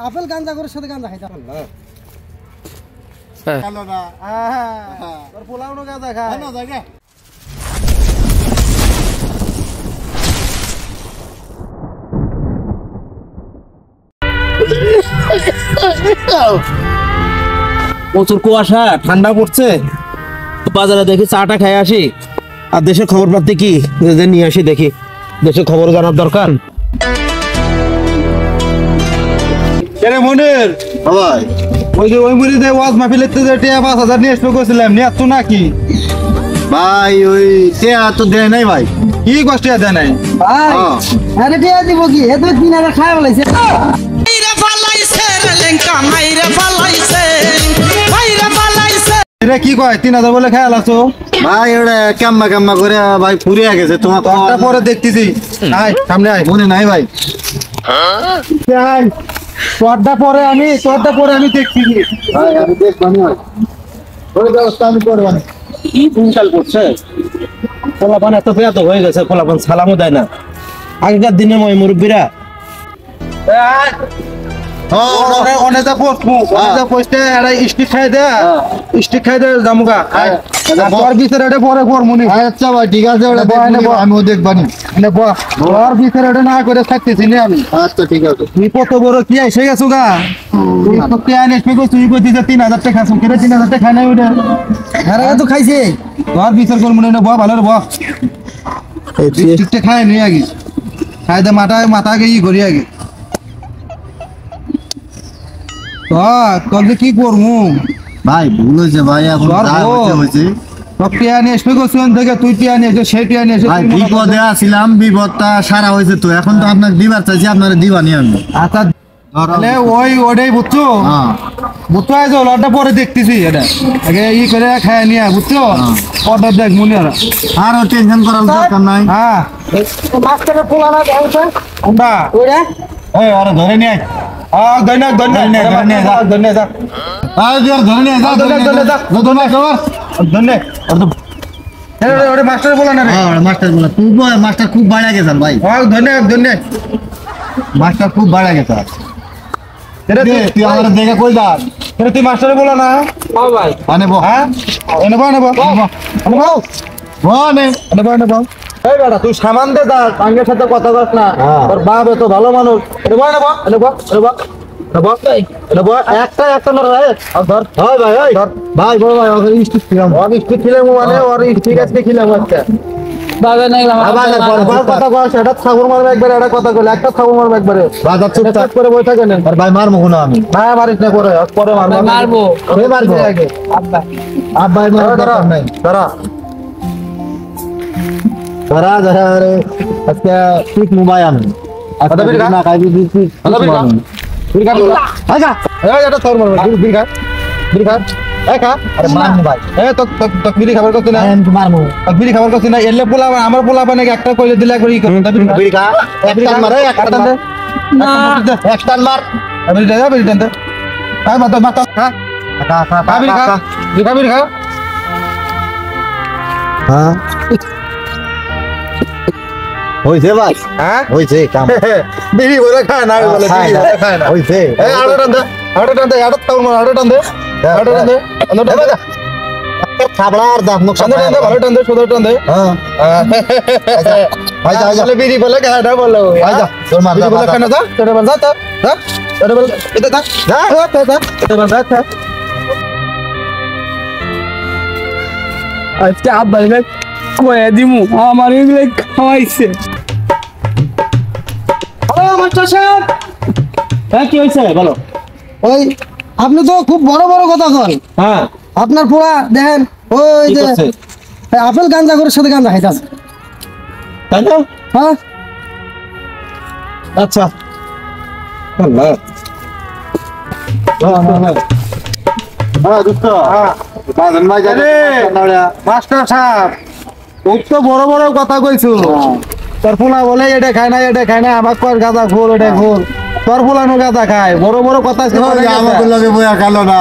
Apple গাঁজা করে সাথে গাঁজা খাইতা কালো না তোর পোলাও গাঁজা খায় না জায়গা প্রচুর কুয়াশা, ঠান্ডা পড়ছে, বাজারে দেখি চাটা খাই আসি। আর দেশের খবর পাতি কি নিয়ে আসি, দেখি দেশের খবর জানার দরকার। মনির ভাই ওই যে ওই মুড়িতে ওয়াজ মাহফিলেতে যে টিয়া ৫,০০০ নিয়ে আসতে কইছিলাম নিয়ে আসতো নাকি ভাই? ওই টিয়া তো দেয় নাই ভাই। কি কষ্ট দেয় নাই ভাই? আরে টিয়া দিব কি এত ৩,০০০ খায় বলাইছে এটা কি কয় ৩,০০০ বলে খেয়াল আছো ভাই? ওটা কাম্মা করে ভাই ফুরিয়ে গেছে তোমার পরে দেখতেছি। আয় সামনে আয়, মনে নাই ভাই। তোরটা পরে আমি দেখতেছি। ভাই আমি দেখবানি ভাই, ওই ব্যবস্থা আমি করবানি। কি দিনকাল করছে, পোলাপান এত পেয়াত হয়ে গেছে, পোলাপান সালামও দেয় না। আগেকার দিনে মুরব্বীরা আচ্ছা ভাই ঠিক আছে, আমিও দেখবানি। না করে থাকতেছি না আমি। আচ্ছা ঠিক আছে। তুই কত বড় কি এসে গেছো গা? তুই কইছিস ৩,০০০ টাকা খাইছো, কেন ৩,০০০ টাকা খাই নাই ওটা? হ্যাঁ তো খাইছে, তোর বিচার করবো না, ব ভালো রে ব। ঠিকঠাক খাই নি আগে, খাই দে মাথা আগে ই করি আগে। তোর যে কি করবো ভাই ভুল হয়েছে ভাই, এখন হয়েছে। তুই টিয়া নিয়ে সেই টিয়া নিয়ে বিপদে আসছিলাম, বিপদটা সারা হয়েছে তো এখন তো আপনাকে দিবার চাইছি, আপনারা দিবানি আমি। আচ্ছা ওই ওটাই বুঝছো, বুঝছো আইছো লটটা পরে দেখতেছি, এটা আগে ই করে খায় নিয়ে বুঝছো, পরে দেখ মনে আর আরো টেনশন করার দরকার নাই। হ্যাঁ মাস্টারের পোলানা কোনটা ওইটা এই আরে ধরে নিয়ে আয়। ধরে নিয়ে যা আরে ধরে নিয়ে যা, ওরে মাস্টার পোলানা রে। মাস্টার বলা মাস্টার খুব বাড়া গেছে ভাই। ধন্যবাদ মাস্টার খুব বাড়া গেছে। তুই আমার দেখে কই যা, তুই মাস্টারে বলো না ভাই আনেব। হ্যাঁ এনেবো এই বেটা তুই সামান দে যা, সঙ্গের সাথে কথা কস না। তোর বাপ এত ভালো মানুষ। একটা না রে ধর। ভাই ভাই ভাই বড় ভাই ওকে স্টিক ছিলাম, স্টিক খিলাম মানে ওর স্টিক আজকে খিলাম আজকে দাদা নাই কথা কস, এটা ছাগল মারবে একবারে, এটা কথা কইলে একটা ছাগল মারবে একবারে। বাজার চুপচাপ করে বসে থাকেন। আর ভাই মারমু না আমি। হ্যাঁ মারিস না, পরে মারবো আগে আব্বা দরকার নাই। ধরা রে আজকে ঠিক মোবাইল আমি না খাই দিছি। এটা তোর মারবে বিড়ি খা এই খা। আরে মারমু ভাই, এই তো বিড়ি খাবার করছিস না? আমি মারমু। বিড়ি খাবার করছিস না? এলে পোলা আমার পোলা নাকি একটা কইলে দিলে একবার ই করুন। বিড়ি খা, একটা মারে একটা দে না একটা মার। বিড়ি দেন দে। আয় মাথা খা বিড়ি খা বিড়ি খা। হ্যাঁ হইছে ভাই, হ্যাঁ হইছে কাম। বিড়ি বলে খায় না, বলে বিড়ি বলে খায় না। হইছে এই আড়া টান দে আড়া তাও মার, আড়া টান দে খাবলার দাম মুখ সামনে টান দে, ভালো টান দে, সুন্দর টান দে। হ্যাঁ ভাই যা যা বলে বিড়ি বলে খায় না, বলে ভাই যা তোর মার বিড়ি বলে খায় না। তোরে বল যা তোরে বল এটা যা যা আজকে আব্বা কয়ে দিমু আমার এগুলো খাওয়াইছে। কি হয়েছে বলো? ওই আপনি তো খুব বড় বড় কথা কন। হ্যাঁ আপনার পোলা দেখেন ওই যে আপেল গাঁজা করে সাথে গাঁজা খাইতেছে, তাই না? হ্যাঁ আচ্ছা মাস্টার সাহেব খুব তো বড় বড় কথা কইছো। তোর পোলা বলে এটা খায় না এটা খায় না, আমার কর গাঁজা খোর এটা খোর। তোর পোলানো গাঁজা খায়, বড় বড় কথা আমাকে লগে বয়া কালো না।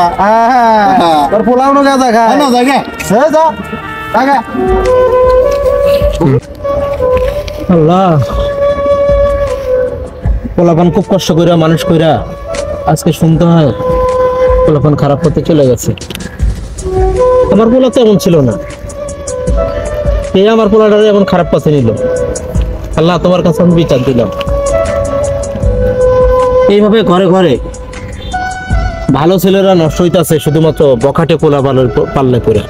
তোর পোলানো গাঁজা খায় না জায়গা আল্লাহ পোলাপান খুব কষ্ট কইরা মানুষ কইরা আজকে শুনতে হয় পোলাপান খারাপ পথে চলে গেছে। আমার পোলা তো এমন ছিল না, কে আমার পোলাটারে এমন খারাপ পথে নিল। আল্লাহ তোমার কাছে আমি বিচার দিলাম। এইভাবে ঘরে ঘরে ভালো ছেলেরা নষ্ট হইতাছে শুধুমাত্র বখাটে পোলা পাল্লে করে।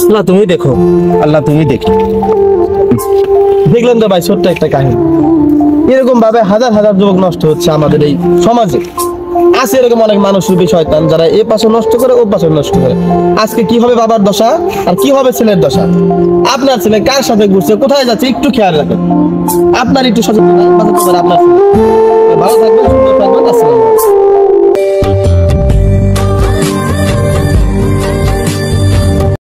আল্লাহ তুমি দেখো, আল্লাহ তুমি দেখো। দেখলেন তো ভাই ছোট্ট একটা কাহিনী, এরকম ভাবে হাজার হাজার যুবক নষ্ট হচ্ছে আমাদের এই সমাজে। আছে এরকম অনেক মানুষ রূপী শয়তান যারা এ পাশে নষ্ট করে ও পাশে নষ্ট করে। আজকে কি হবে বাবার দশা আর কি হবে ছেলের দশা। আপনার ছেলে কার সাথে ঘুরছে, কোথায় যাচ্ছে একটু খেয়াল রাখেন। আপনার একটু সচেতন আপনার ছেলে। ভালো থাকবেন, সুন্দর থাকবেন। আসসালামু আলাইকুম।